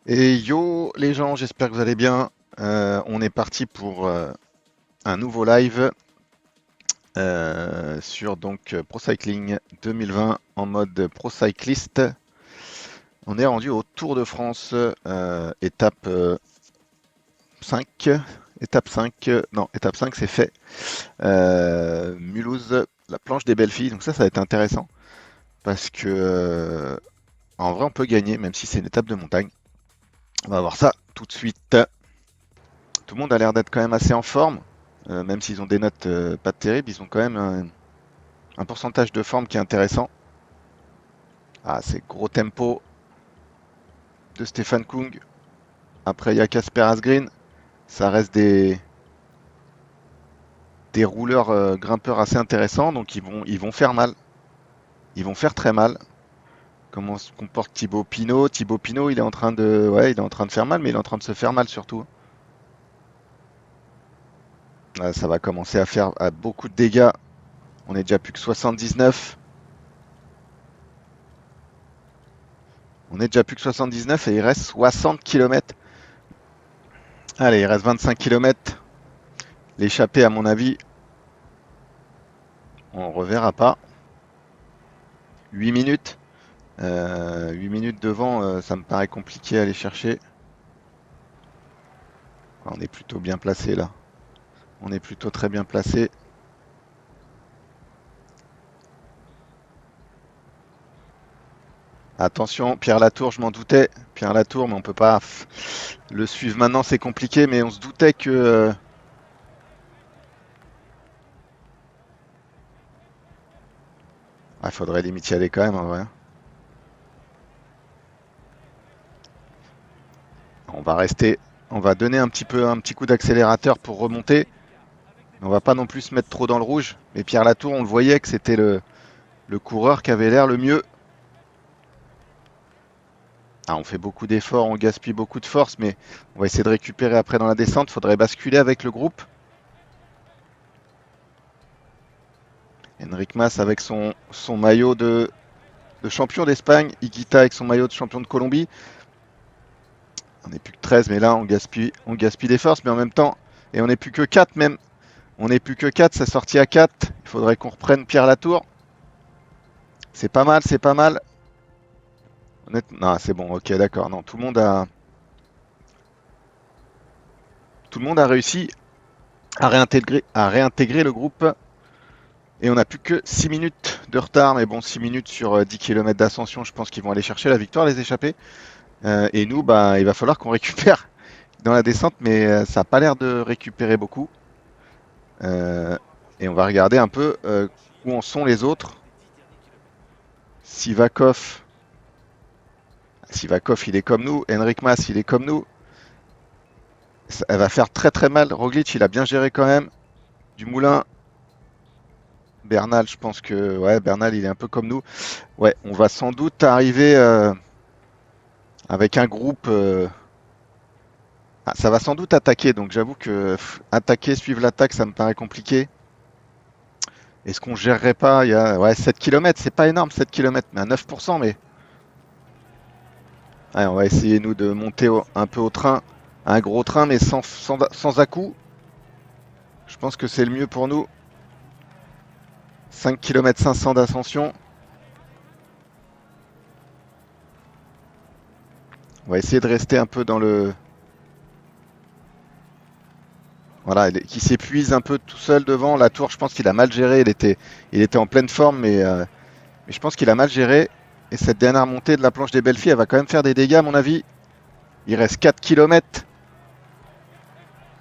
Et yo les gens, j'espère que vous allez bien. On est parti pour un nouveau live sur donc Pro Cycling 2020 en mode Pro Cycliste. On est rendu au Tour de France, étape 5. Étape 5, non, étape 5 c'est fait. Mulhouse, la planche des belles filles. Donc ça va être intéressant parce que en vrai on peut gagner même si c'est une étape de montagne. On va voir ça tout de suite. Tout le monde a l'air d'être quand même assez en forme. Même s'ils ont des notes pas terribles, ils ont quand même un pourcentage de forme qui est intéressant. Ah, c'est gros tempo de Stefan Kung. Après, il y a Casper Asgreen. Ça reste des rouleurs grimpeurs assez intéressants, donc ils vont faire mal. Ils vont faire très mal. Comment se comporte Thibaut Pinot? Thibaut Pinot, il est en train de, ouais, il est en train de faire mal, mais il est en train de se faire mal surtout. Ah, ça va commencer à faire beaucoup de dégâts. On est déjà plus que 79. On est déjà plus que 79 et il reste 60 km. Allez, il reste 25 km. L'échappée, à mon avis, on reverra pas. 8 minutes. 8 minutes devant, ça me paraît compliqué à aller chercher. On est plutôt bien placé là. On est plutôt très bien placé. Attention, Pierre Latour, je m'en doutais. Pierre Latour, mais on peut pas le suivre maintenant, c'est compliqué, mais on se doutait que. Il faudrait limite y aller quand même en vrai. On va rester. On va donner un petit coup d'accélérateur pour remonter. On va pas non plus se mettre trop dans le rouge. Mais Pierre Latour, on le voyait que c'était le coureur qui avait l'air le mieux. Ah, on fait beaucoup d'efforts, on gaspille beaucoup de force, mais on va essayer de récupérer après dans la descente. Il faudrait basculer avec le groupe. Enric Mas avec son maillot de champion d'Espagne. Higuita avec son maillot de champion de Colombie. On n'est plus que 13, mais là, on gaspille des forces, mais en même temps, et on n'est plus que 4 même. On n'est plus que 4, ça sortit à 4. Il faudrait qu'on reprenne Pierre Latour. C'est pas mal, c'est pas mal. Non, c'est bon, ok, d'accord. Non, tout le monde a réussi à réintégrer le groupe. Et on n'a plus que 6 minutes de retard, mais bon, 6 minutes sur 10 km d'ascension, je pense qu'ils vont aller chercher la victoire, les échappés. Et nous, bah, il va falloir qu'on récupère dans la descente, mais ça n'a pas l'air de récupérer beaucoup. Euh, et on va regarder un peu où en sont les autres. Sivakov, Sivakov, il est comme nous. Henrik Mas, il est comme nous. Elle va faire très très mal. Roglic, il a bien géré quand même. Dumoulin, Bernal, je pense que ouais, Bernal, il est un peu comme nous. Ouais, on va sans doute arriver avec un groupe. Ça va sans doute attaquer, donc j'avoue que attaquer, suivre l'attaque, ça me paraît compliqué. Est-ce qu'on gérerait pas? Il y a ouais, 7 km, c'est pas énorme 7 km, mais à 9%, mais ouais, on va essayer nous de monter un peu au train, un gros train, mais sans à-coups. Je pense que c'est le mieux pour nous. 5 km 500 d'ascension. On va essayer de rester un peu dans le. Voilà, qui s'épuise un peu tout seul devant. La tour, je pense qu'il a mal géré. Il était en pleine forme, mais je pense qu'il a mal géré. Et cette dernière montée de la planche des belles filles, elle va quand même faire des dégâts, à mon avis. Il reste 4 km.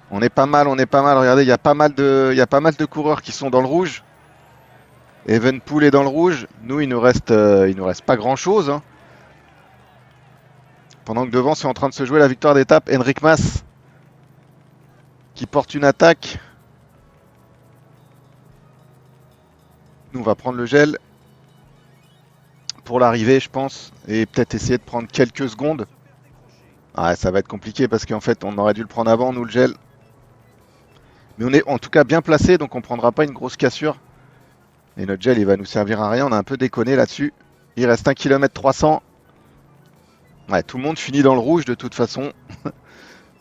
On est pas mal, on est pas mal. Regardez, il y a pas mal de coureurs qui sont dans le rouge. Evenpool est dans le rouge. Nous, il nous reste pas grand-chose, hein. Pendant que devant, c'est en train de se jouer la victoire d'étape. Henrik Mas qui porte une attaque. Nous, on va prendre le gel pour l'arrivée, je pense. Et peut-être essayer de prendre quelques secondes. Ah, ça va être compliqué parce qu'en fait, on aurait dû le prendre avant, nous, le gel. Mais on est en tout cas bien placé, donc on ne prendra pas une grosse cassure. Et notre gel, il va nous servir à rien. On a un peu déconné là-dessus. Il reste 1 km 300. Ouais, tout le monde finit dans le rouge de toute façon.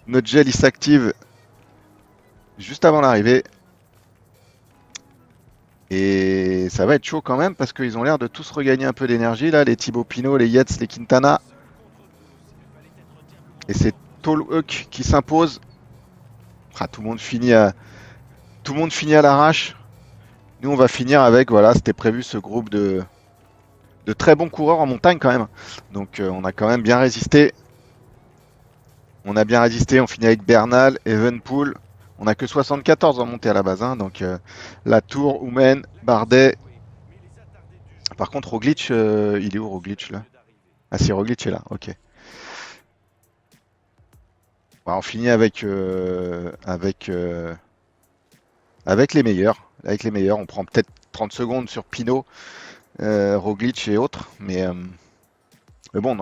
Notre gel il s'active juste avant l'arrivée. Et ça va être chaud quand même parce qu'ils ont l'air de tous regagner un peu d'énergie là, les Thibaut Pinot, les Yates, les Quintana. Et c'est Tolhoek qui s'impose. Ah, tout le monde finit à l'arrache. Nous on va finir avec, voilà, c'était prévu ce groupe de très bons coureurs en montagne quand même. Donc on a quand même bien résisté. On a bien résisté, on finit avec Bernal, Evenpool. On n'a que 74 en montée à la base, hein, donc Latour, Oumen, Bardet. Par contre, Roglic, il est où Roglic là? Ah si, Roglic est là, ok. Bah, on finit avec les meilleurs. Avec les meilleurs, on prend peut-être 30 secondes sur Pinot, Roglic et autres, mais bon,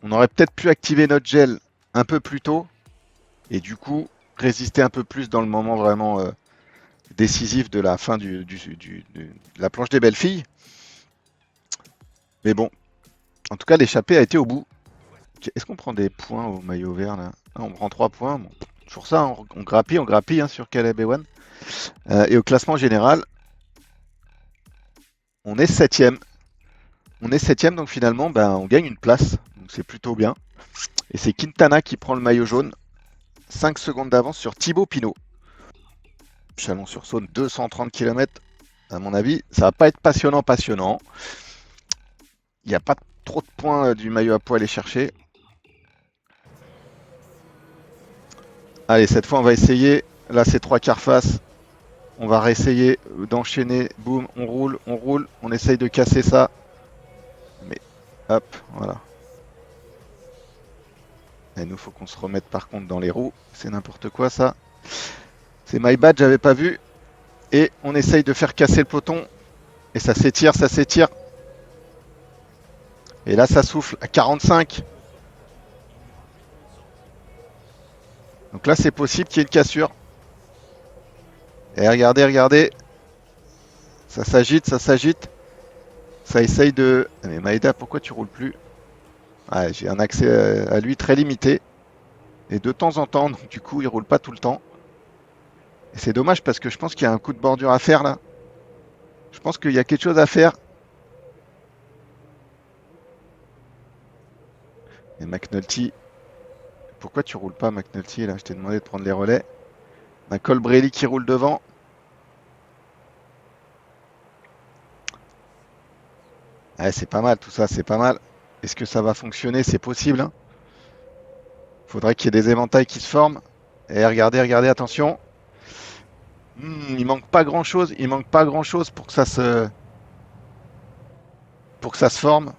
on aurait peut-être pu activer notre gel un peu plus tôt et du coup résister un peu plus dans le moment vraiment décisif de la fin de la planche des belles filles. Mais bon, en tout cas, l'échappée a été au bout. Est-ce qu'on prend des points au maillot vert là? Ah, on prend 3 points. Bon, toujours ça, hein, on grappille hein, sur Caleb Ewan. Et au classement général, on est septième. On est septième, donc finalement, ben, on gagne une place. Donc c'est plutôt bien. Et c'est Quintana qui prend le maillot jaune. 5 secondes d'avance sur Thibaut Pinot. Chalon-sur-Saône, 230 km. À mon avis, ça va pas être passionnant. Il n'y a pas trop de points du maillot à poids à aller chercher. Allez, cette fois, on va essayer. Là, c'est 3 quarts face. On va réessayer d'enchaîner. Boum, on roule. On essaye de casser ça. Mais hop, voilà. Et nous, faut qu'on se remette par contre dans les roues. C'est n'importe quoi ça. C'est my bad, j'avais pas vu. Et on essaye de faire casser le peloton. Et ça s'étire, ça s'étire. Et là, ça souffle à 45. Donc là, c'est possible qu'il y ait une cassure. Et regardez. Ça s'agite, ça s'agite. Ça essaye de... Mais Maïda, pourquoi tu roules plus? Ah, j'ai un accès à lui très limité. Et de temps en temps, donc du coup, il roule pas tout le temps. Et c'est dommage parce que je pense qu'il y a un coup de bordure à faire là. Je pense qu'il y a quelque chose à faire. Et McNulty, pourquoi tu roules pas McNulty là? Je t'ai demandé de prendre les relais. Un Colbrelli qui roule devant. Ouais, c'est pas mal tout ça, c'est pas mal. Est-ce que ça va fonctionner? C'est possible, hein. Faudrait qu'il y ait des éventails qui se forment. Et regardez, attention. Il manque pas grand chose. Il manque pas grand chose pour que ça se forme.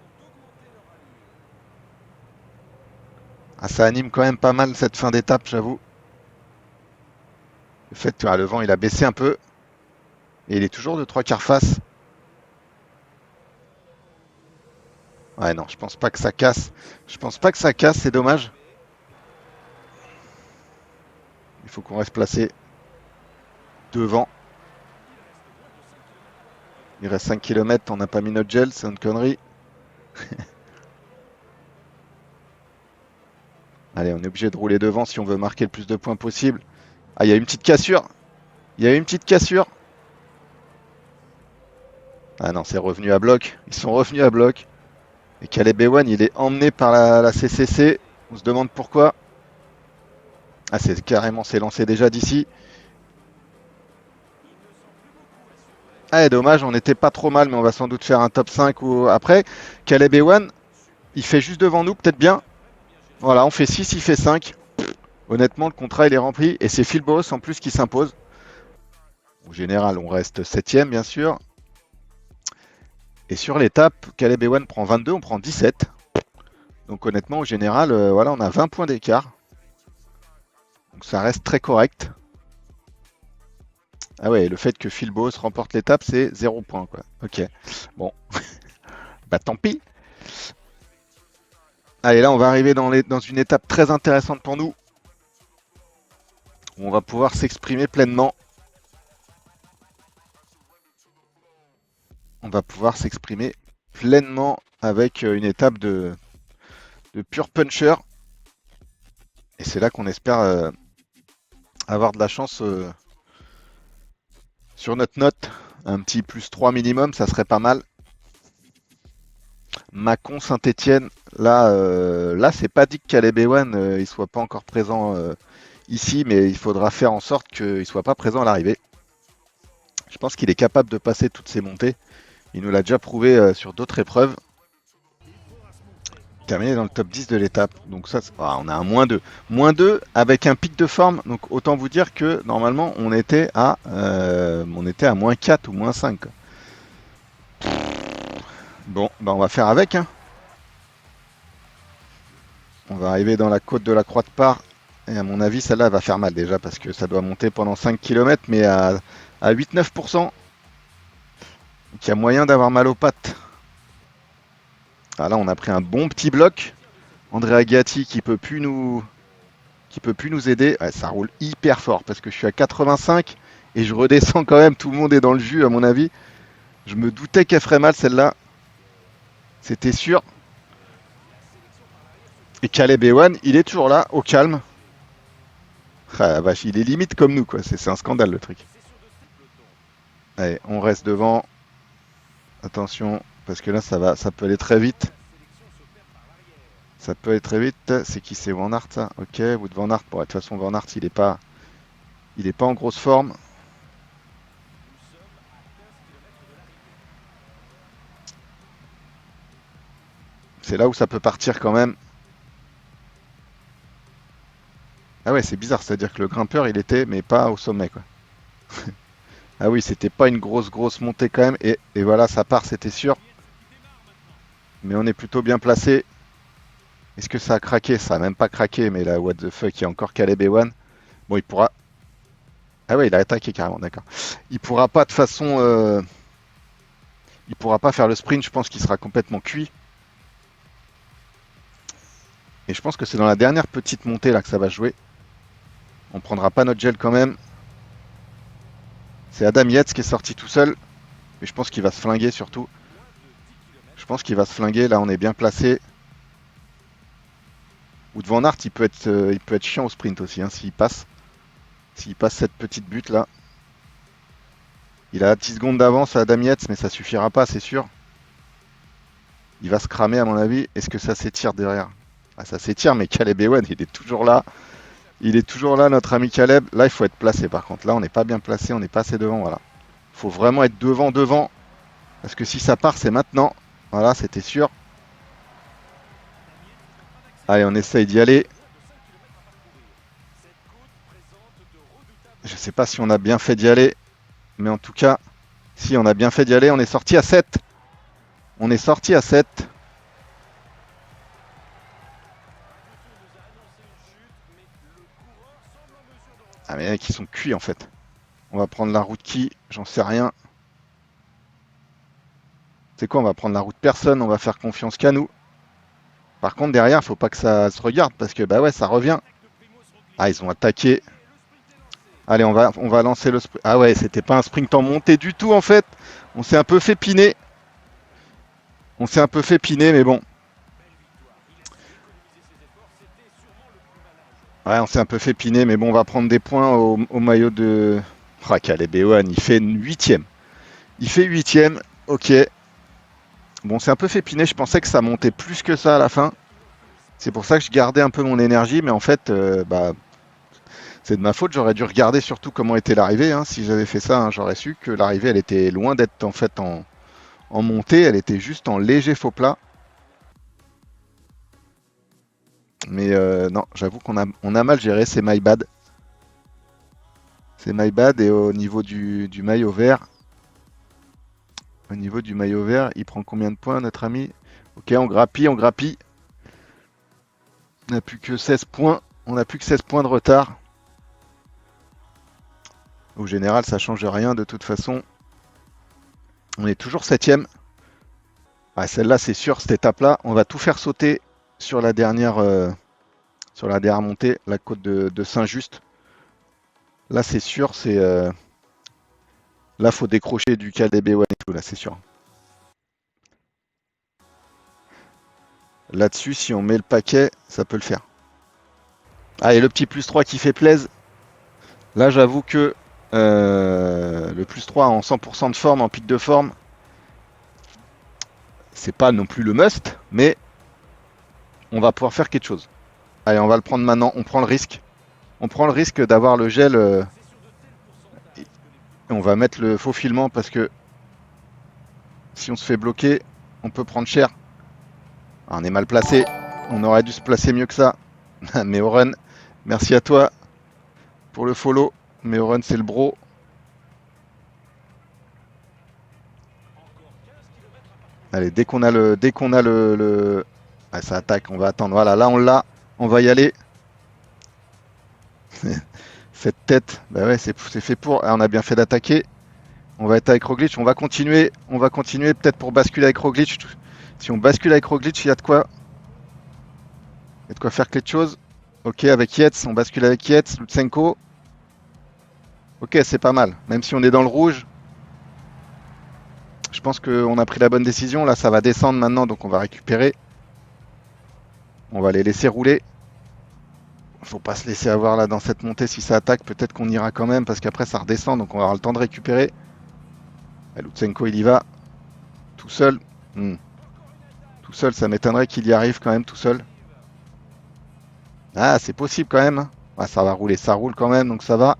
Ah, ça anime quand même pas mal cette fin d'étape, j'avoue. Le fait que le vent il a baissé un peu. Et il est toujours de 3 quarts face. Ouais, non, je pense pas que ça casse. Je pense pas que ça casse, c'est dommage. Il faut qu'on reste placé devant. Il reste 5 km, on n'a pas mis notre gel, c'est une connerie. Allez, on est obligé de rouler devant si on veut marquer le plus de points possible. Ah, il y a une petite cassure. Il y a une petite cassure. Ah non, c'est revenu à bloc. Ils sont revenus à bloc. Et Caleb Ewan, il est emmené par la CCC. On se demande pourquoi. Ah, c'est carrément, c'est lancé déjà d'ici. Ah, dommage, on n'était pas trop mal, mais on va sans doute faire un top 5 ou après. Caleb Ewan, il fait juste devant nous, peut-être bien. Voilà, on fait 6, il fait 5. Honnêtement, le contrat, il est rempli. Et c'est Phil Boss en plus qui s'impose. Au général, on reste 7ème, bien sûr. Et sur l'étape, Caleb Ewan prend 22, on prend 17. Donc honnêtement, au général, voilà, on a 20 points d'écart. Donc ça reste très correct. Ah ouais, le fait que Phil Boss remporte l'étape, c'est 0 points, quoi. Ok. Bon. Bah tant pis. Allez, là, on va arriver dans une étape très intéressante pour nous. Où on va pouvoir s'exprimer pleinement. On va pouvoir s'exprimer pleinement avec une étape de pur puncher. Et c'est là qu'on espère avoir de la chance sur notre note. Un petit +3 minimum, ça serait pas mal. Mâcon, Saint-Étienne, là c'est pas dit que Caleb Ewan il soit pas encore présent ici, mais il faudra faire en sorte qu'il soit pas présent à l'arrivée. Je pense qu'il est capable de passer toutes ces montées. Il nous l'a déjà prouvé sur d'autres épreuves. Terminé dans le top 10 de l'étape. Donc ça, on a un -2. -2 avec un pic de forme. Donc autant vous dire que normalement on était à -4 ou -5. Bon, bah on va faire avec. Hein. On va arriver dans la côte de la Croix de Par. Et à mon avis, celle-là va faire mal déjà parce que ça doit monter pendant 5 km, mais à 8-9%. Donc il y a moyen d'avoir mal aux pattes. Ah là, on a pris un bon petit bloc. Andrea Gatti qui peut plus nous aider. Ouais, ça roule hyper fort parce que je suis à 85 et je redescends quand même. Tout le monde est dans le jus à mon avis. Je me doutais qu'elle ferait mal celle-là. C'était sûr. Et Caleb Ewan, il est toujours là, au calme. Ah la vache, il est limite comme nous, quoi. C'est un scandale le truc. Allez, on reste devant. Attention, parce que là, ça peut aller très vite. Ça peut aller très vite. C'est qui? C'est Van Aert, ça? Ok, Wout Van Aert. Bon, de toute façon, Van Aert, il est pas en grosse forme. C'est là où ça peut partir quand même. Ah ouais, c'est bizarre, c'est-à-dire que le grimpeur, il était, mais pas au sommet, quoi. Ah oui, c'était pas une grosse montée quand même. Et voilà, ça part, c'était sûr. Mais on est plutôt bien placé. Est-ce que ça a craqué? Ça a même pas craqué, mais là, what the fuck, il y a encore Caleb Ewan. Bon, il pourra. Ah ouais, il a attaqué carrément, d'accord. Il pourra pas de façon. Il pourra pas faire le sprint, je pense qu'il sera complètement cuit. Et je pense que c'est dans la dernière petite montée là que ça va jouer. On prendra pas notre gel quand même. C'est Adam Yates qui est sorti tout seul. Mais je pense qu'il va se flinguer surtout. Je pense qu'il va se flinguer. Là, on est bien placé. Ou devant Van Aert, il peut être chiant au sprint aussi, hein, s'il passe. S'il passe cette petite butte là. Il a 10 secondes d'avance à Adam Yates, mais ça suffira pas, c'est sûr. Il va se cramer à mon avis. Est-ce que ça s'étire derrière? Ah, ça s'étire, mais Caleb Ewan, il est toujours là. Il est toujours là, notre ami Caleb. Là, il faut être placé par contre. Là, on n'est pas bien placé, on n'est pas assez devant. Voilà. Il faut vraiment être devant. Parce que si ça part, c'est maintenant. Voilà, c'était sûr. Allez, on essaye d'y aller. Je ne sais pas si on a bien fait d'y aller. Mais en tout cas, si on a bien fait d'y aller, on est sorti à 7. On est sorti à 7. Ah, mais les mecs, ils sont cuits en fait. On va prendre la route qui? J'en sais rien. C'est quoi? On va prendre la route personne. On va faire confiance qu'à nous. Par contre, derrière, faut pas que ça se regarde parce que bah ouais, ça revient. Ah, ils ont attaqué. Allez, on va lancer le sprint. Ah ouais, c'était pas un sprint en montée du tout en fait. On s'est un peu fait piner. On s'est un peu fait piner, mais bon. Ouais, on s'est un peu fait piner, mais bon, on va prendre des points au maillot de. Ah, Caleb Ewan, il fait une huitième. Il fait huitième, ok. Bon, c'est un peu fait piner. Je pensais que ça montait plus que ça à la fin. C'est pour ça que je gardais un peu mon énergie, mais en fait, bah, c'est de ma faute. J'aurais dû regarder surtout comment était l'arrivée. Hein. Si j'avais fait ça, hein, j'aurais su que l'arrivée, elle était loin d'être en fait en montée. Elle était juste en léger faux plat. Mais non, j'avoue on a mal géré. C'est my bad. C'est my bad. Et au niveau du maillot vert, il prend combien de points, notre ami? Ok, on grappille, on grappille. On n'a plus que 16 points. On n'a plus que 16 points de retard. Au général, ça change rien de toute façon. On est toujours septième. Ah, celle-là, c'est sûr, cette étape-là, on va tout faire sauter sur la dernière montée, la côte de Saint-Just. Là, c'est sûr, là, faut décrocher du Caleb Ewan et tout, là, c'est sûr. Là-dessus, si on met le paquet, ça peut le faire. Ah, et le petit plus 3 qui fait plaise. Là, j'avoue que le plus 3 en 100% de forme, en pic de forme, c'est pas non plus le must, mais on va pouvoir faire quelque chose. Allez, on va le prendre maintenant. On prend le risque. On prend le risque d'avoir le gel. Et on va mettre le faufilement parce que si on se fait bloquer, on peut prendre cher. Ah, on est mal placé. On aurait dû se placer mieux que ça. Mais Oren, merci à toi pour le follow. Mais Oren, c'est le bro. Allez, dès qu'on a le. Ah, ça attaque, on va attendre. Voilà, là on l'a. On va y aller. Cette tête, bah ouais, c'est fait pour. Ah, on a bien fait d'attaquer. On va être avec Roglic. On va continuer. On va continuer peut-être pour basculer avec Roglic. Si on bascule avec Roglic, il y a de quoi. Il y a de quoi faire quelque chose. Ok, avec Yates, on bascule avec Yates, Lutsenko. Ok, c'est pas mal. Même si on est dans le rouge, je pense qu'on a pris la bonne décision. Là, ça va descendre maintenant, donc on va récupérer. On va les laisser rouler. Faut pas se laisser avoir là dans cette montée. Si ça attaque, peut-être qu'on ira quand même parce qu'après ça redescend, donc on va avoir le temps de récupérer. Et Lutsenko, il y va tout seul. Tout seul, ça m'étonnerait qu'il y arrive quand même tout seul. Ah, c'est possible quand même. Ah, ça va rouler, ça roule quand même, donc ça va.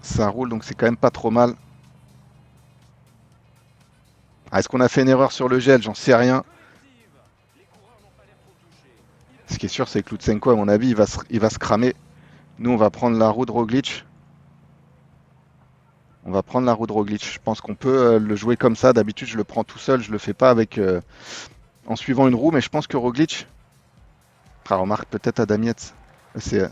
Ça roule, donc c'est quand même pas trop mal. Ah, est-ce qu'on a fait une erreur sur le gel? J'en sais rien. Ce qui est sûr, c'est que Lutsenko, à mon avis, il va se cramer. Nous, on va prendre la roue de Roglic. On va prendre la roue de Roglic. Je pense qu'on peut le jouer comme ça. D'habitude, je le prends tout seul. Je le fais pas avec en suivant une roue, mais je pense que Roglic. Ah, remarque peut-être à Damietz. C'est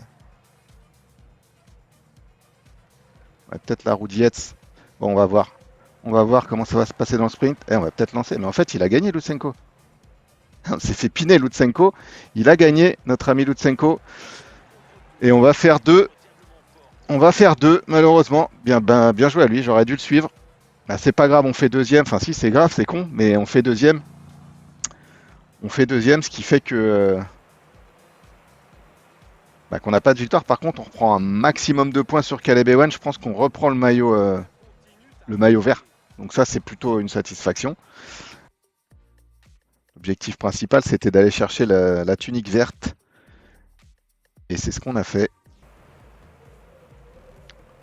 peut-être la roue d'Yates. Bon, on va voir. On va voir comment ça va se passer dans le sprint. Et on va peut-être lancer. Mais en fait, il a gagné Lutsenko. On s'est fait piner Lutsenko. Il a gagné, notre ami Lutsenko. Et on va faire deux. On va faire deux, malheureusement. Bien joué à lui, j'aurais dû le suivre. Bah, c'est pas grave, on fait deuxième. Enfin, si, c'est grave, c'est con, mais on fait deuxième. On fait deuxième, ce qui fait que bah, qu'on n'a pas de victoire. Par contre, on reprend un maximum de points sur Caleb Ewan. Je pense qu'on reprend le maillot vert. Donc ça, c'est plutôt une satisfaction. L'objectif principal, c'était d'aller chercher la tunique verte. Et c'est ce qu'on a fait.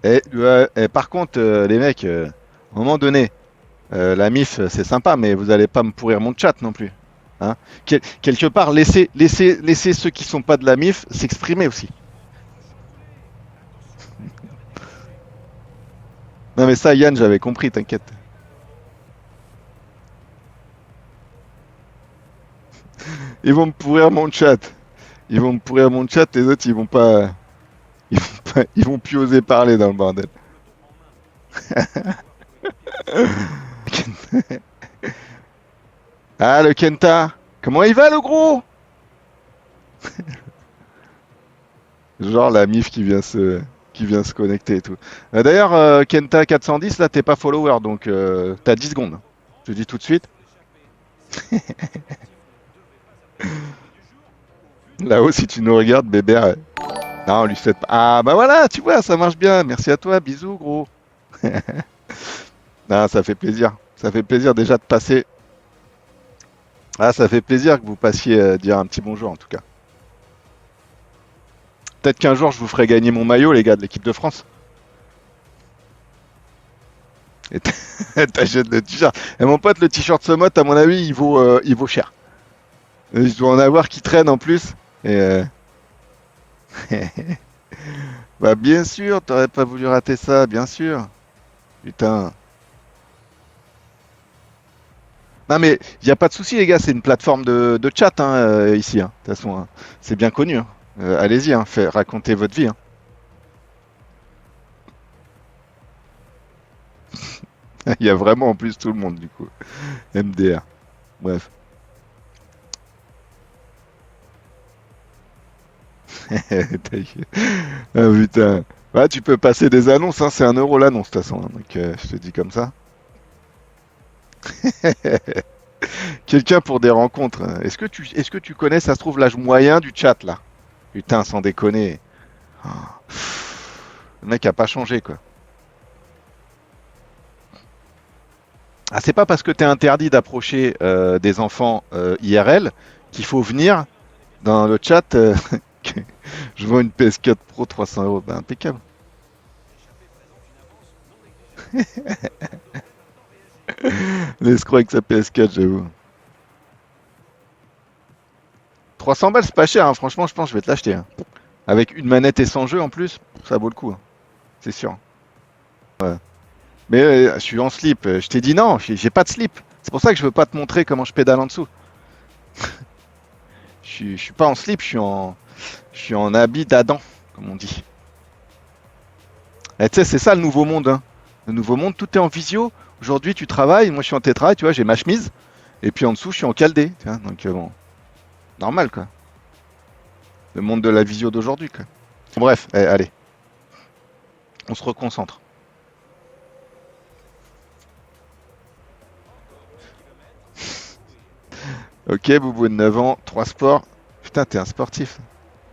Et par contre, les mecs, à un moment donné, la MIF, c'est sympa, mais vous allez pas me pourrir mon chat non plus. Hein. Quelque part, laissez ceux qui sont pas de la MIF s'exprimer aussi. Non mais ça, Yann, j'avais compris, t'inquiète. Ils vont me pourrir mon chat. Ils vont me pourrir mon chat, les autres, ils vont plus oser parler dans le bordel. Ah, le Kenta. Comment il va, le gros? Genre la MIF qui vient se connecter et tout. D'ailleurs, Kenta 410, là, t'es pas follower, donc t'as 10 secondes. Je te dis tout de suite. Là-haut, si tu nous regardes, bébé. Non, on lui souhaite pas. Ah, bah voilà, tu vois, ça marche bien. Merci à toi, bisous, gros. Non, ça fait plaisir. Ça fait plaisir déjà de passer. Ah, ça fait plaisir que vous passiez dire un petit bonjour, en tout cas. Peut-être qu'un jour, je vous ferai gagner mon maillot, les gars, de l'équipe de France. Et t'achètes le t-shirt. Et mon pote, le t-shirt Somot, à mon avis, il vaut cher. Je dois en avoir qui traînent en plus. Et bah bien sûr, t'aurais pas voulu rater ça, bien sûr. Putain. Non mais il y a pas de souci les gars, c'est une plateforme de chat hein, ici. Hein. De toute façon, hein. C'est bien connu. Hein. Allez-y, hein, racontez votre vie. Hein. Il y a vraiment en plus tout le monde du coup. MDR. Bref. Ah putain. Ouais, tu peux passer des annonces, hein, c'est 1 euro l'annonce de toute façon. Hein, donc je te dis comme ça. Quelqu'un pour des rencontres. Est-ce que tu connais, ça se trouve, l'âge moyen du chat là? Putain, sans déconner. Oh, le mec a pas changé quoi. Ah, c'est pas parce que t'es interdit d'approcher des enfants IRL qu'il faut venir dans le chat. Que je vois une PS4 Pro 300 €. Bah, impeccable. L'escroc avec sa PS4, j'avoue. 300 balles, c'est pas cher, hein. Franchement, je pense que je vais te l'acheter, hein. Avec une manette et sans jeu en plus, ça vaut le coup, hein. C'est sûr. Ouais. Mais je suis en slip. Je t'ai dit non, j'ai pas de slip. C'est pour ça que je veux pas te montrer comment je pédale en dessous. Je suis pas en slip, je suis en habit d'Adam, comme on dit. Et tu sais, c'est ça le nouveau monde, hein. Le nouveau monde, tout est en visio. Aujourd'hui, tu travailles, moi je suis en télétravail, tu vois, j'ai ma chemise. Et puis en dessous, je suis en caldé. Tu vois, donc bon, normal quoi. Le monde de la visio d'aujourd'hui quoi. Bref, allez, on se reconcentre. Ok, Boubou de 9 ans, 3 sports. Putain, t'es un sportif.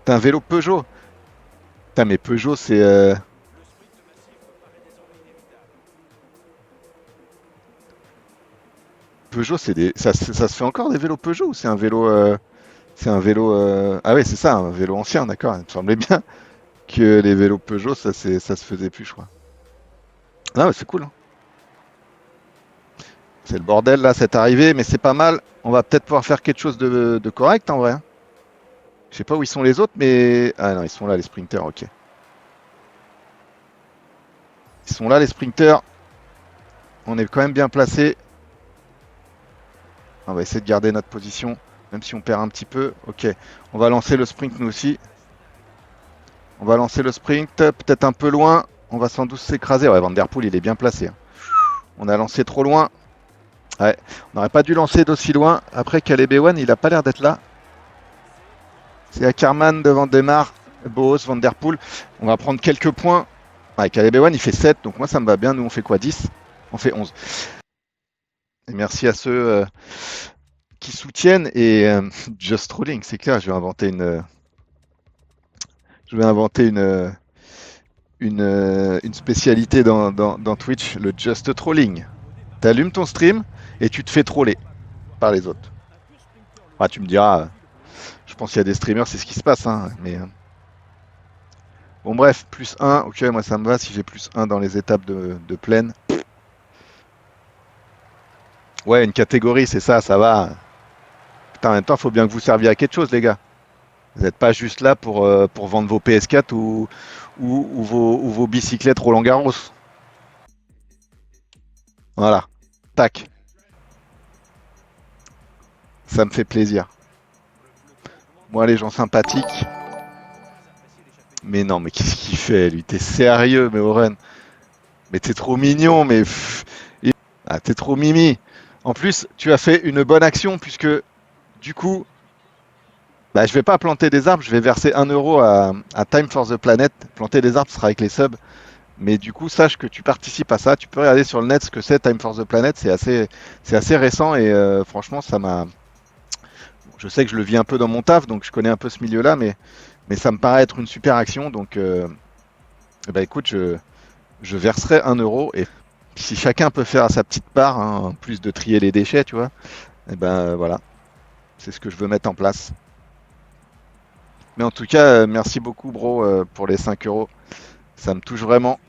T'as un vélo Peugeot. Putain, mais Peugeot, c'est. Peugeot, c'est des. Ça se fait encore des vélos Peugeot ou c'est un vélo. C'est un vélo. Ah ouais, c'est ça, un vélo ancien, d'accord. Il me semblait bien que les vélos Peugeot, ça se faisait plus, je crois. Ah ouais, c'est cool, hein. C'est le bordel là, c'est arrivé, mais c'est pas mal. On va peut-être pouvoir faire quelque chose de correct en vrai, hein. Je sais pas où ils sont les autres, mais. Ah non, ils sont là, les sprinters, ok. Ils sont là, les sprinters. On est quand même bien placé. On va essayer de garder notre position, même si on perd un petit peu. Ok, on va lancer le sprint nous aussi. On va lancer le sprint, peut-être un peu loin. On va sans doute s'écraser. Ouais, Van Der Poel, il est bien placé, hein. On a lancé trop loin. Ouais, on n'aurait pas dû lancer d'aussi loin. Après, Caleb Ewan, il a pas l'air d'être là. C'est Ackermann devant Demar, Boos, Van Der Poel. On va prendre quelques points. Ouais, Caleb Ewan, il fait 7, donc moi ça me va bien. Nous, on fait quoi, 10? On fait 11. Et merci à ceux qui soutiennent. Et Just Trolling, c'est clair, je vais inventer une spécialité dans Twitch, le Just Trolling. T'allumes ton stream et tu te fais troller par les autres. Ah, tu me diras, je pense qu'il y a des streamers, c'est ce qui se passe, hein, mais bon, bref, plus un, ok, moi ça me va si j'ai plus un dans les étapes de plaine. Ouais, une catégorie, c'est ça, ça va. Putain, en même temps, il faut bien que vous serviez à quelque chose, les gars. Vous n'êtes pas juste là pour vendre vos PS4 ou vos bicyclettes Roland Garros. Voilà, tac, ça me fait plaisir. Moi, les gens sympathiques. Mais non, mais qu'est-ce qu'il fait, lui? T'es sérieux, mais Oren? Mais t'es trop mignon, mais. Ah, t'es trop mimi. En plus, tu as fait une bonne action, puisque du coup, bah, je vais pas planter des arbres, je vais verser 1 € à Time for the Planet. Planter des arbres ce sera avec les subs. Mais du coup, sache que tu participes à ça. Tu peux regarder sur le net ce que c'est Time for the Planet. C'est assez récent et franchement, ça m'a. Je sais que je le vis un peu dans mon taf, donc je connais un peu ce milieu-là, mais ça me paraît être une super action. Donc, bah écoute, je verserai 1 € et si chacun peut faire sa petite part, hein, en plus de trier les déchets, tu vois, et ben voilà, c'est ce que je veux mettre en place. Mais en tout cas, merci beaucoup, bro, pour les 5 €. Ça me touche vraiment.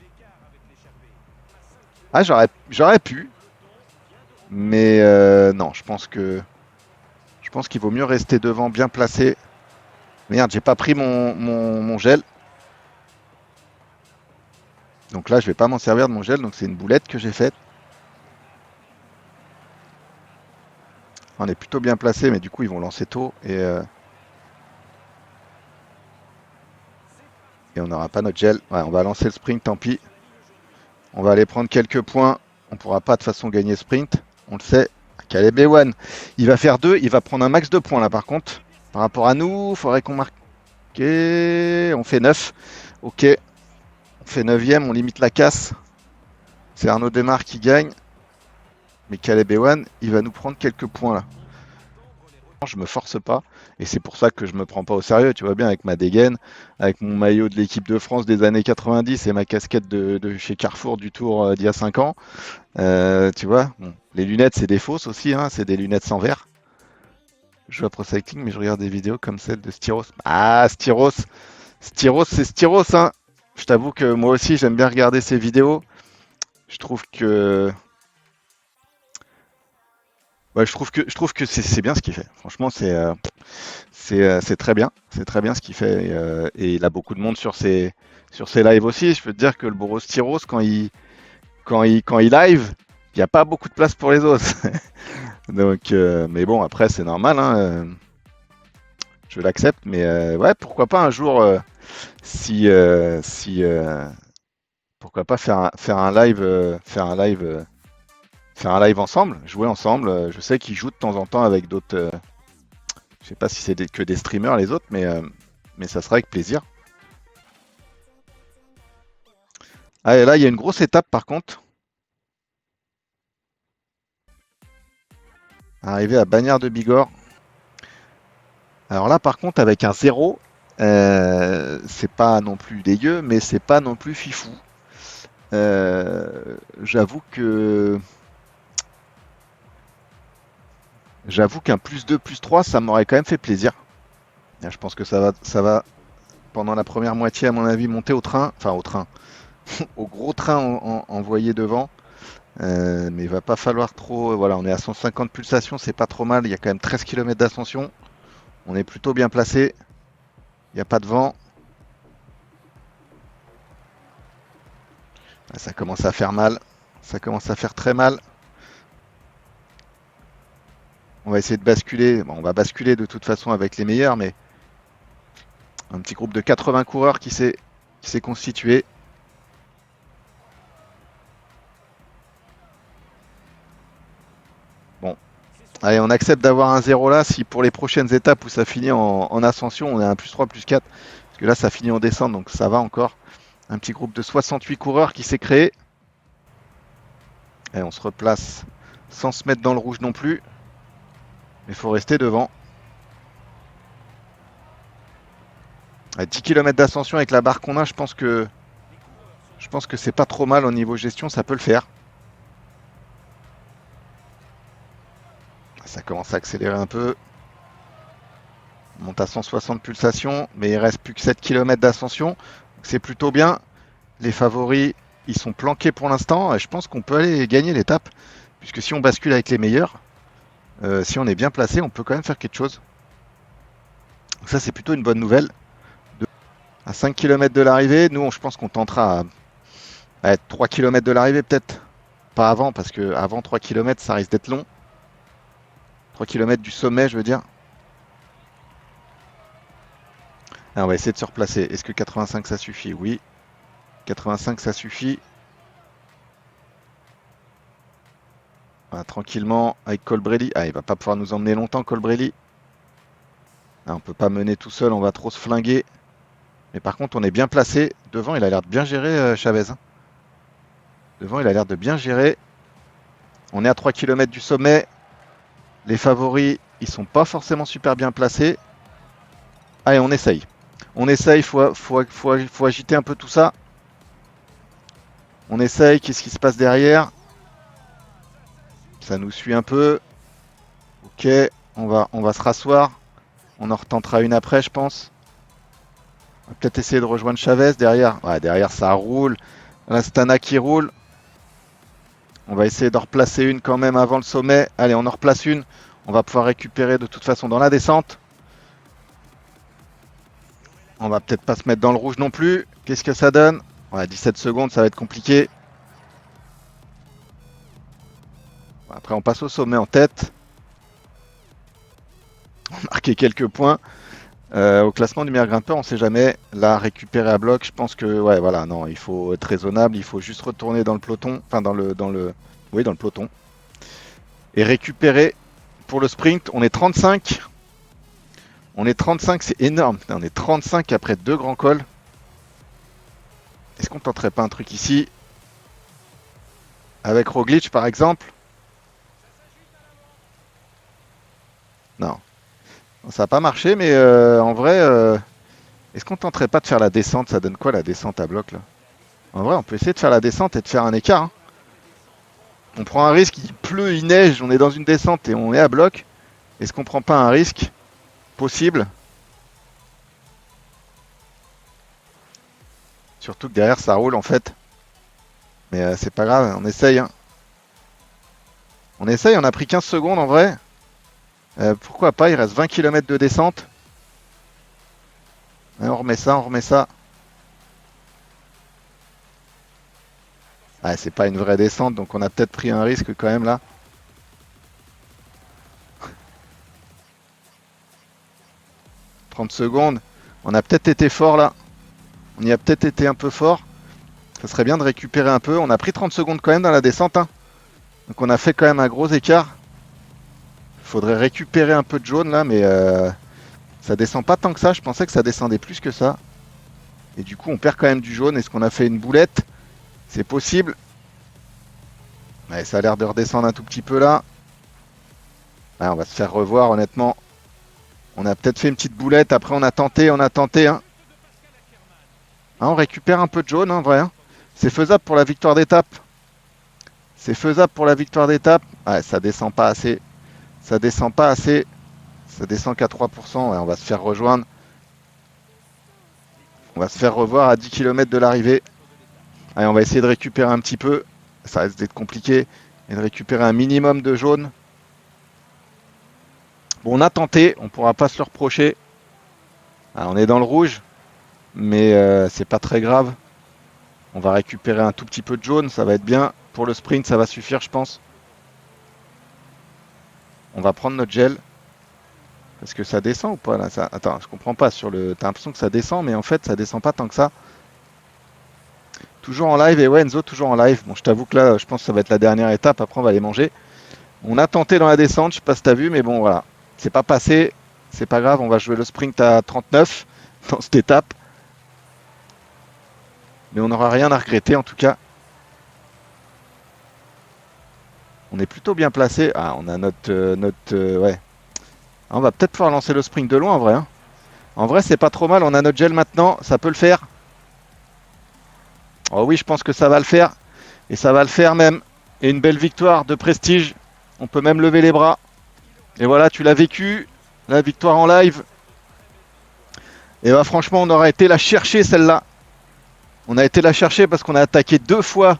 Ah, j'aurais pu, mais non, je pense qu'il vaut mieux rester devant, bien placé. Merde, j'ai pas pris mon gel. Donc là, je vais pas m'en servir de mon gel, donc c'est une boulette que j'ai faite. On est plutôt bien placé, mais du coup, ils vont lancer tôt et on n'aura pas notre gel. Ouais, on va lancer le sprint, tant pis. On va aller prendre quelques points. On pourra pas de toute façon gagner sprint. On le sait. Caleb Ewan, il va faire 2. Il va prendre un max de points là par contre. Par rapport à nous, il faudrait qu'on marque. On fait 9. Ok. On fait 9ème. On limite la casse. C'est Arnaud Demar qui gagne. Mais Caleb Ewan, il va nous prendre quelques points là. Je me force pas et c'est pour ça que je me prends pas au sérieux. Tu vois bien avec ma dégaine, avec mon maillot de l'équipe de France des années 90 et ma casquette de chez Carrefour du Tour d'il y a 5 ans. Tu vois, bon, les lunettes c'est des fausses aussi, hein, c'est des lunettes sans verre. Je joue à Pro Cycling, mais je regarde des vidéos comme celle de Styros. Ah, Styros, Styros, c'est Styros, hein. Je t'avoue que moi aussi j'aime bien regarder ces vidéos. Je trouve que Ouais, je trouve que c'est bien ce qu'il fait. Franchement, c'est très bien. C'est très bien ce qu'il fait. Et il a beaucoup de monde sur ses lives aussi. Je peux te dire que le Boros Tyros, quand il live, il n'y a pas beaucoup de place pour les autres. Donc, mais bon, après, c'est normal, hein, je l'accepte. Mais ouais, pourquoi pas un jour, si pourquoi pas faire un live, faire un live ensemble, jouer ensemble. Je sais qu'ils jouent de temps en temps avec d'autres. Je sais pas si c'est que des streamers les autres, mais ça sera avec plaisir. Ah, et là, il y a une grosse étape par contre. Arrivé à Bagnères de Bigorre. Alors là, par contre, avec un zéro, c'est pas non plus dégueu, mais c'est pas non plus fifou. Euh, j'avoue que j'avoue qu'un plus 2 plus 3, ça m'aurait quand même fait plaisir. Je pense que ça va pendant la première moitié, à mon avis, monter au train, enfin au train, au gros train envoyé devant. Mais il va pas falloir trop. Voilà, on est à 150 pulsations, c'est pas trop mal. Il y a quand même 13 km d'ascension. On est plutôt bien placé. Il n'y a pas de vent. Ah, ça commence à faire mal. Ça commence à faire très mal. On va essayer de basculer. Bon, on va basculer de toute façon avec les meilleurs, mais un petit groupe de 80 coureurs qui s'est constitué. Bon, allez, on accepte d'avoir un zéro là. Si pour les prochaines étapes où ça finit en ascension, on a un plus 3, plus 4. Parce que là, ça finit en descente, donc ça va encore. Un petit groupe de 68 coureurs qui s'est créé. Et on se replace sans se mettre dans le rouge non plus. Mais il faut rester devant. À 10 km d'ascension avec la barre qu'on a, je pense que c'est pas trop mal au niveau gestion, ça peut le faire. Ça commence à accélérer un peu. On monte à 160 pulsations, mais il reste plus que 7 km d'ascension. C'est plutôt bien. Les favoris, ils sont planqués pour l'instant. Et je pense qu'on peut aller gagner l'étape. Puisque si on bascule avec les meilleurs, si on est bien placé, on peut quand même faire quelque chose. Donc ça, c'est plutôt une bonne nouvelle. À 5 km de l'arrivée, nous, je pense qu'on tentera à être 3 km de l'arrivée peut-être. Pas avant, parce que avant 3 km, ça risque d'être long. 3 km du sommet, je veux dire. Ah, on va essayer de se replacer. Est-ce que 85 ça suffit? Oui. 85 ça suffit. Voilà, tranquillement avec Colbrelli. Ah, il va pas pouvoir nous emmener longtemps, Colbrelli. Ah, on peut pas mener tout seul, on va trop se flinguer. Mais par contre, on est bien placé. Devant, il a l'air de bien gérer, Chavez, hein. Devant, il a l'air de bien gérer. On est à 3 km du sommet. Les favoris, ils sont pas forcément super bien placés. Allez, on essaye. On essaye, faut agiter un peu tout ça. On essaye, qu'est-ce qui se passe derrière? Ça nous suit un peu. Ok, on va se rasseoir. On en retentera une après, je pense. On va peut-être essayer de rejoindre Chavez derrière. Ouais, derrière ça roule. L'Astana qui roule. On va essayer d'en replacer une quand même avant le sommet. Allez, on en replace une. On va pouvoir récupérer de toute façon dans la descente. On va peut-être pas se mettre dans le rouge non plus. Qu'est-ce que ça donne? Ouais, 17 secondes, ça va être compliqué. Après, on passe au sommet en tête. On a marqué quelques points. Au classement du meilleur grimpeur, on sait jamais. Là, récupérer à bloc, je pense que, ouais, voilà, non, il faut être raisonnable. Il faut juste retourner dans le peloton. Enfin, oui, dans le peloton. Et récupérer pour le sprint. On est 35. On est 35, c'est énorme. Putain, on est 35 après deux grands cols. Est-ce qu'on tenterait pas un truc ici? Avec Roglic, par exemple? Ça n'a pas marché, mais en vrai, est-ce qu'on tenterait pas de faire la descente? Ça donne quoi la descente à bloc là? En vrai, on peut essayer de faire la descente et de faire un écart, hein. On prend un risque, il pleut, il neige, on est dans une descente et on est à bloc. Est-ce qu'on prend pas un risque possible? Surtout que derrière ça roule en fait. Mais c'est pas grave, on essaye, hein. On essaye, on a pris 15 secondes en vrai. Pourquoi pas, il reste 20 km de descente. Ouais, on remet ça, on remet ça. Ouais, c'est pas une vraie descente, donc on a peut-être pris un risque quand même là. 30 secondes. On a peut-être été fort là. On y a peut-être été un peu fort. Ça serait bien de récupérer un peu. On a pris 30 secondes quand même dans la descente, hein. Donc on a fait quand même un gros écart. Faudrait récupérer un peu de jaune là, mais ça descend pas tant que ça. Je pensais que ça descendait plus que ça. Et du coup, on perd quand même du jaune. Est-ce qu'on a fait une boulette? C'est possible. Ouais, ça a l'air de redescendre un tout petit peu là. Ouais, on va se faire revoir honnêtement. On a peut-être fait une petite boulette. Après, on a tenté, hein. Hein, on récupère un peu de jaune, en vrai, hein. C'est faisable pour la victoire d'étape. C'est faisable pour la victoire d'étape. Ouais, ça descend pas assez. Ça descend pas assez. Ça descend qu'à 3%. Ouais, on va se faire rejoindre. On va se faire revoir à 10 km de l'arrivée. Allez, on va essayer de récupérer un petit peu. Ça risque d'être compliqué. Et de récupérer un minimum de jaune. Bon, on a tenté. On ne pourra pas se le reprocher. Ah, on est dans le rouge. Mais c'est pas très grave. On va récupérer un tout petit peu de jaune. Ça va être bien. Pour le sprint, ça va suffire, je pense. On va prendre notre gel. Parce que ça descend ou pas là ça... Attends, je comprends pas. T'as l'impression que ça descend, mais en fait, ça descend pas tant que ça. Toujours en live, et ouais, Enzo, toujours en live. Bon, je t'avoue que là, je pense que ça va être la dernière étape. Après, on va les manger. On a tenté dans la descente, je sais pas si t'as vu, mais bon, voilà. C'est pas passé. C'est pas grave, on va jouer le sprint à 39 dans cette étape. Mais on n'aura rien à regretter en tout cas. On est plutôt bien placé. Ah, on a ouais. Ah, on va peut-être pouvoir lancer le sprint de loin en vrai, hein. En vrai, c'est pas trop mal. On a notre gel maintenant. Ça peut le faire. Oh oui, je pense que ça va le faire. Et ça va le faire même. Et une belle victoire de prestige. On peut même lever les bras. Et voilà, tu l'as vécu. La victoire en live. Et bah franchement, on aurait été la chercher celle-là. On a été la chercher parce qu'on a attaqué 2 fois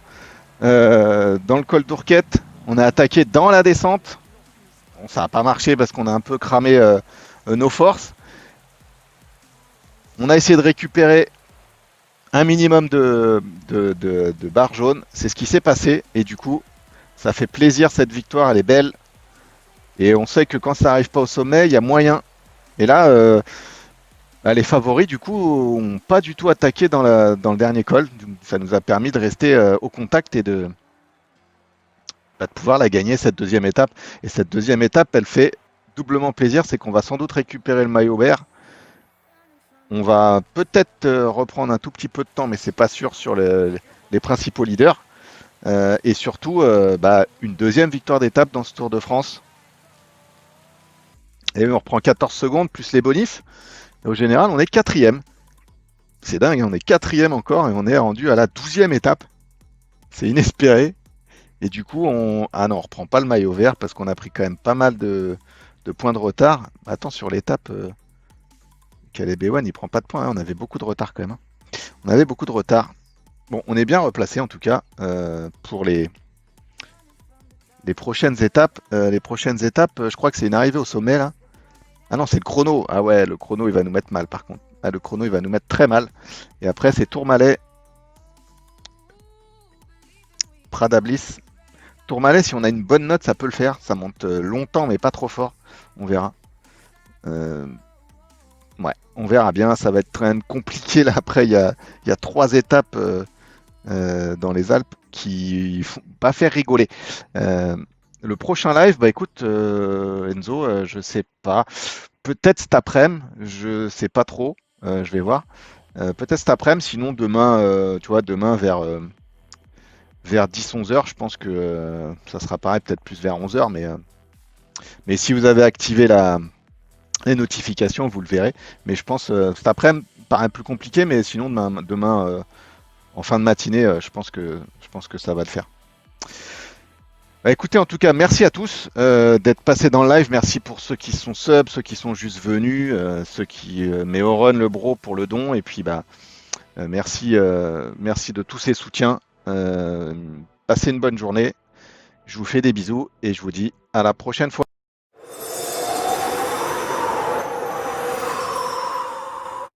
dans le col d'Ourquette. On a attaqué dans la descente. Bon, ça n'a pas marché parce qu'on a un peu cramé nos forces. On a essayé de récupérer un minimum de barres jaunes. C'est ce qui s'est passé. Et du coup, ça fait plaisir cette victoire. Elle est belle. Et on sait que quand ça n'arrive pas au sommet, il y a moyen. Et là, les favoris, du coup, n'ont pas du tout attaqué dans le dernier col. Ça nous a permis de rester au contact et de pouvoir la gagner, cette deuxième étape. Et cette deuxième étape, elle fait doublement plaisir. C'est qu'on va sans doute récupérer le maillot vert. On va peut-être reprendre un tout petit peu de temps, mais c'est pas sûr sur les principaux leaders. Et surtout, une deuxième victoire d'étape dans ce Tour de France. Et on reprend 14 secondes plus les bonifs. Et au général, on est quatrième. C'est dingue, hein, on est quatrième encore et on est rendu à la 12e étape. C'est inespéré. Et du coup, ah non, on reprend pas le maillot vert parce qu'on a pris quand même pas mal de points de retard. Attends, sur l'étape, Caleb Ewan, il prend pas de points, hein. On avait beaucoup de retard quand même, hein. On avait beaucoup de retard. Bon, on est bien replacé en tout cas pour les prochaines étapes. Je crois que c'est une arrivée au sommet là. Ah non, c'est le chrono. Ah ouais, le chrono, il va nous mettre mal par contre. Ah, le chrono, il va nous mettre très mal. Et après, c'est Tourmalet, Prada-Bliss. Tourmalet, si on a une bonne note, ça peut le faire. Ça monte longtemps, mais pas trop fort. On verra. Euh, ouais, on verra bien. Ça va être très compliqué là. Après, il y a 3 étapes dans les Alpes qui font pas faire rigoler. Euh, le prochain live, bah écoute, Enzo, je sais pas. Peut-être cet après-midi, je sais pas trop. Je vais voir. Peut-être cet après-midi, sinon demain, tu vois, demain vers 10-11 heures, je pense que ça sera pareil, peut-être plus vers 11 heures, mais si vous avez activé Les notifications, vous le verrez. Mais je pense cet après-midi paraît plus compliqué, mais sinon demain en fin de matinée, je pense que ça va le faire. Bah, écoutez, en tout cas, merci à tous d'être passés dans le live. Merci pour ceux qui sont subs, ceux qui sont juste venus, ceux qui met au run le bro pour le don. Et puis merci de tous ces soutiens. Passez une bonne journée. Je vous fais des bisous et je vous dis à la prochaine fois.